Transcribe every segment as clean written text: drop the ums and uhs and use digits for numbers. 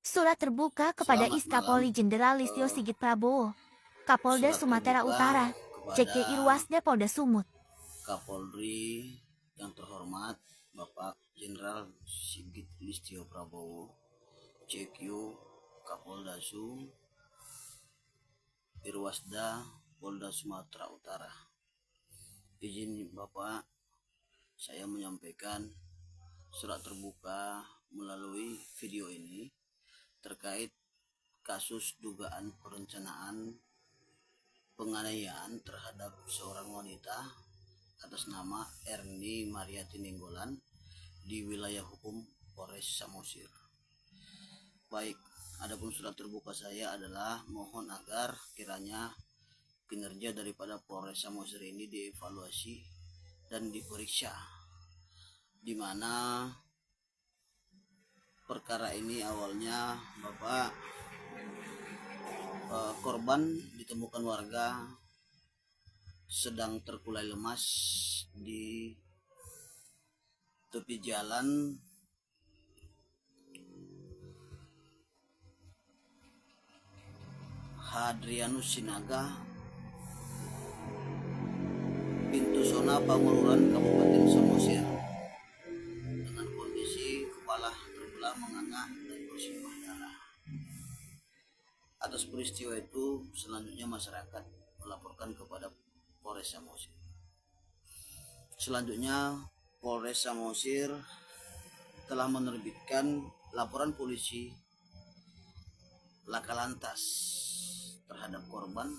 Surat terbuka kepada Selamat Kapolri malam. Jenderal Listio Eh, Sigit Prabowo, Kapolda Surat Sumatera terbuka Utara, kepada CKI Ruasda Polda Sumut. Kapolri yang terhormat Bapak Jenderal Sigit Listio Prabowo, CQ Kapolda Sum, Irwasda Polda Sumatera Utara. Izin Bapak, saya menyampaikan surat terbuka melalui video ini terkait kasus dugaan perencanaan penganiayaan terhadap seorang wanita atas nama Erni Mariati Ninggolan di wilayah hukum Polres Samosir. Baik, adapun surat terbuka saya adalah mohon agar kiranya kinerja daripada Polres Samosir ini dievaluasi dan diperiksa, di mana perkara ini awalnya Bapak korban ditemukan warga sedang terkulai lemas di tepi jalan Hadrianus Sinaga, pintu zona Pangururan Kabupaten Samosir, dengan kondisi kepala terbelah menganga dan bersimbah darah. Atas peristiwa itu selanjutnya masyarakat melaporkan kepada Polres Samosir. Selanjutnya Polres Samosir telah menerbitkan laporan polisi laka lantas terhadap korban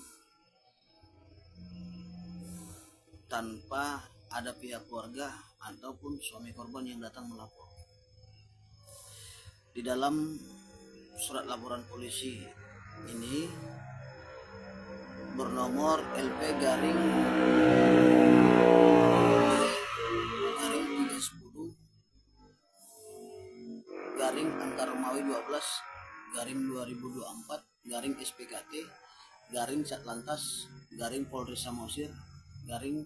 tanpa ada pihak keluarga ataupun suami korban yang datang melapor. Di dalam surat laporan polisi ini bernomor LP garing 310 garing Angka Romawi 12 garing 2024 garing SPKT garing Satlantas garing Polres Samosir garing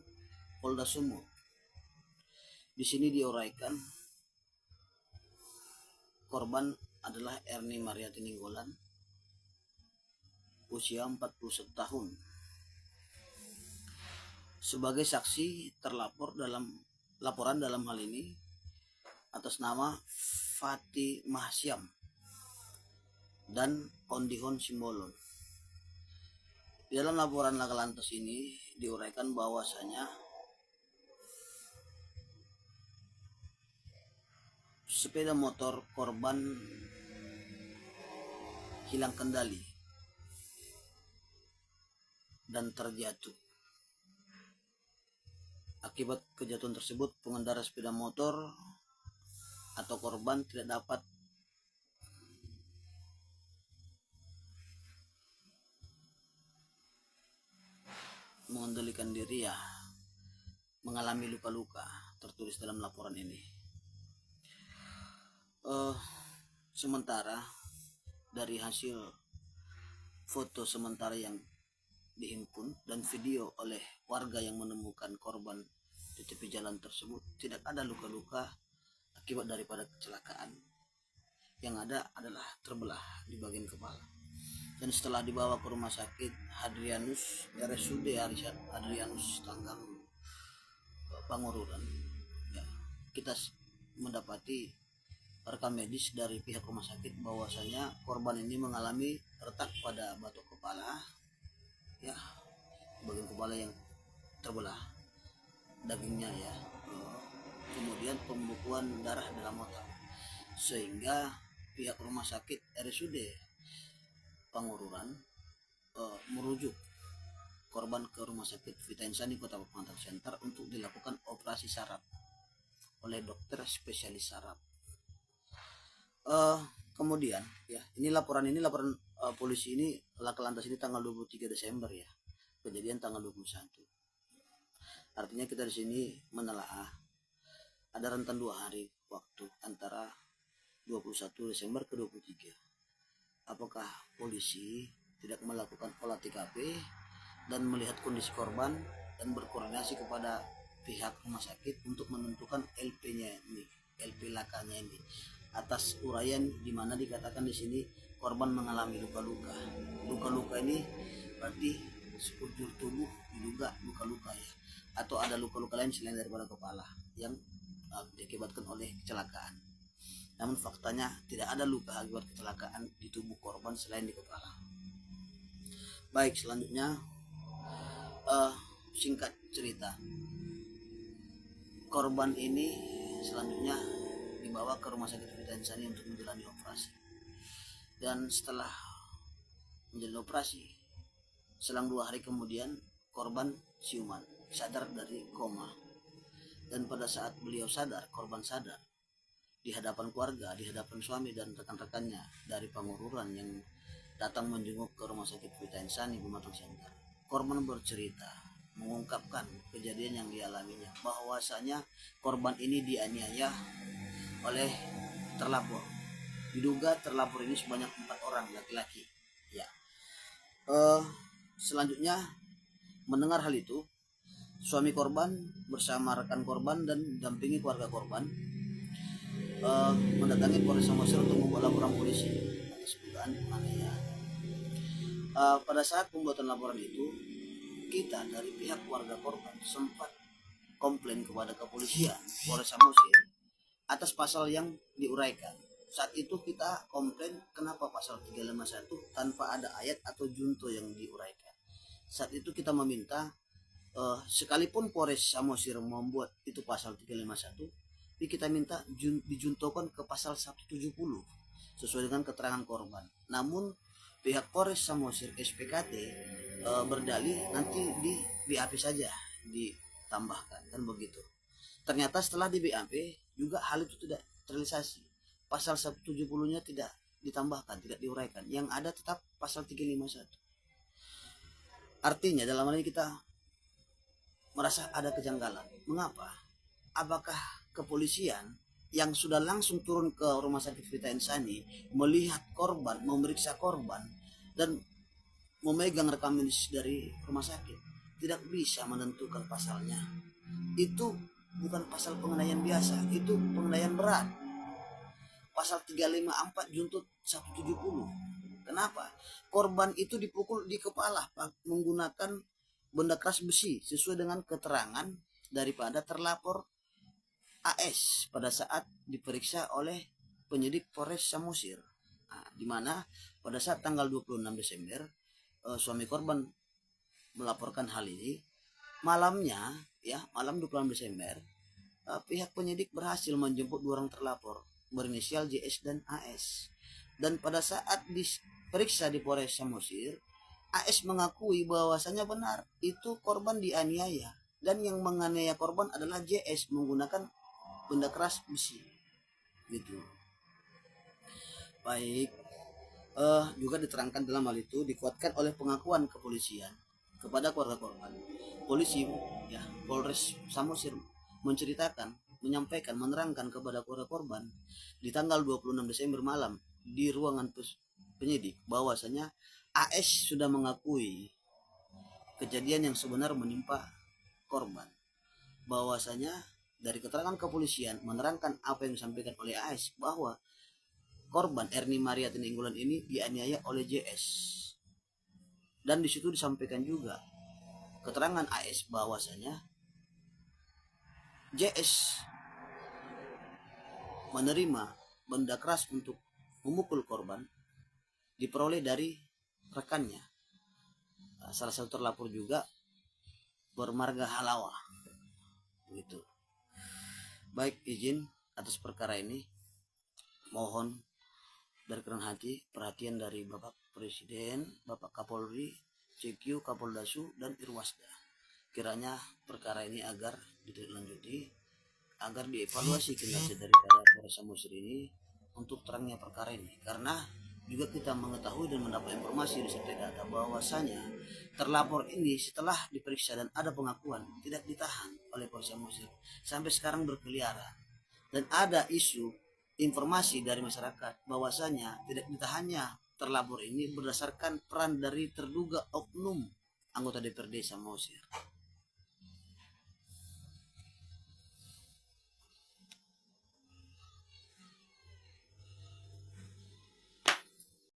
Polda Sumut. Di sini diuraikan korban adalah Erni Mariati Ninggolan, usia 41 tahun. Sebagai saksi terlapor dalam laporan dalam hal ini atas nama Fatimah Syam dan Ondihon Simbolon. Di dalam laporan laka lantas ini diuraikan bahwasanya sepeda motor korban hilang kendali dan terjatuh. Akibat kejatuhan tersebut, pengendara sepeda motor atau korban tidak dapat mengendalikan diri, mengalami luka-luka, tertulis dalam laporan ini. Sementara dari hasil foto sementara yang dihimpun dan video oleh warga yang menemukan korban di tepi jalan tersebut, tidak ada luka-luka akibat daripada kecelakaan. Yang ada adalah terbelah di bagian kepala. Dan setelah dibawa ke rumah sakit Hadrianus RSUD Hadrianus Tanggang Pangururan, ya, kita mendapati rekam medis dari pihak rumah sakit bahwasanya korban ini mengalami retak pada batok kepala, ya, bagian kepala yang terbelah dagingnya, ya, kemudian pembekuan darah dalam otak, sehingga pihak rumah sakit RSUD Pangururan merujuk korban ke rumah sakit Vita Insani Kota Contact Center untuk dilakukan operasi saraf oleh dokter spesialis saraf. Kemudian, ya, ini laporan polisi ini laka lantas ini tanggal 23 Desember, ya, kejadian tanggal 21. Artinya kita di sini menelaah ada rentan 2 hari waktu antara 21 Desember ke 23. Apakah polisi tidak melakukan olah TKP dan melihat kondisi korban dan berkoordinasi kepada pihak rumah sakit untuk menentukan LP-nya ini, LP lakanya ini, atas uraian di mana dikatakan di sini korban mengalami luka-luka. Luka-luka ini berarti sekujur tubuh diduga luka-luka ya, atau ada luka-luka lain selain daripada kepala yang diakibatkan oleh kecelakaan. Namun faktanya tidak ada luka akibat kecelakaan di tubuh korban selain di kepala. Baik, selanjutnya singkat cerita, korban ini selanjutnya dibawa ke rumah sakit Vita Insani untuk menjalani operasi. Dan setelah menjalani operasi, selang 2 hari kemudian korban siuman, sadar dari koma. Dan pada saat beliau sadar, korban sadar, di hadapan keluarga, di hadapan suami dan rekan-rekannya dari Pangururan yang datang menjenguk ke rumah sakit Vita Insani Pematang Siantar, korban bercerita, mengungkapkan kejadian yang dialaminya, bahwasanya korban ini dianiaya oleh terlapor. Diduga terlapor ini sebanyak 4 orang laki-laki. Ya. Selanjutnya mendengar hal itu, suami korban bersama rekan korban dan dampingi keluarga korban mendatangi Polres Samosir untuk membuat laporan polisi atas dugaan penganiayaan. Pada saat pembuatan laporan itu, kita dari pihak keluarga korban sempat komplain kepada kepolisian Polres Samosir atas pasal yang diuraikan. Saat itu kita komplain kenapa pasal 351 tanpa ada ayat atau junto yang diuraikan. Saat itu kita meminta sekalipun Polres Samosir membuat itu pasal 351, tapi kita minta dijuntokan ke pasal 170 sesuai dengan keterangan korban. Namun pihak Polres Samosir SPKT berdalih nanti di BAP saja ditambahkan, kan begitu. Ternyata setelah di BAP juga hal itu tidak terrealisasi. Pasal 170-nya tidak ditambahkan, tidak diuraikan. Yang ada tetap pasal 351. Artinya dalam hal ini kita merasa ada kejanggalan. Mengapa? Apakah kepolisian yang sudah langsung turun ke rumah sakit Vita Insani melihat korban, memeriksa korban dan memegang rekam medis dari rumah sakit tidak bisa menentukan pasalnya? Itu bukan pasal penganiayaan biasa, itu penganiayaan berat. Pasal 354 juntut 170. Kenapa? Korban itu dipukul di kepala menggunakan benda keras besi sesuai dengan keterangan daripada terlapor AS pada saat diperiksa oleh penyidik Polres Samosir. Nah, di mana pada saat tanggal 26 Desember suami korban melaporkan hal ini, malamnya ya, malam 26 Desember pihak penyidik berhasil menjemput 2 orang terlapor berinisial JS dan AS. Dan pada saat diperiksa di Polres Samosir, AS mengakui bahwasanya benar itu korban dianiaya dan yang menganiaya korban adalah JS menggunakan benda keras besi. Gitu. Baik, juga diterangkan dalam hal itu dikuatkan oleh pengakuan kepolisian kepada keluarga korban. Polisi ya, Polres Samosir menceritakan, menyampaikan, menerangkan kepada keluarga korban di tanggal 26 Desember malam di ruangan penyidik bahwasanya AS sudah mengakui kejadian yang sebenar menimpa korban. Bahwasanya dari keterangan kepolisian menerangkan apa yang disampaikan oleh AS bahwa korban Erni Maria Tinenggulan ini dianiaya oleh JS. Dan di situ disampaikan juga keterangan AS bahwasanya JS menerima benda keras untuk memukul korban diperoleh dari rekannya, salah satu terlapor juga bermarga Halawa. Begitu. Baik, izin atas perkara ini mohon dari kerendahan hati perhatian dari Bapak Presiden, Bapak Kapolri, CQ, Kapoldasu, dan Irwasda. Kiranya perkara ini agar ditindaklanjuti, agar dievaluasi kinerja daripada Polres Samosir ini untuk terangnya perkara ini. Karena juga kita mengetahui dan mendapat informasi disertai data bahwasanya terlapor ini setelah diperiksa dan ada pengakuan tidak ditahan oleh Polres Samosir, sampai sekarang berkeliaran. Dan ada isu informasi dari masyarakat bahwasanya tidak ditahannya terlapor ini berdasarkan peran dari terduga oknum anggota DPRD Samosir.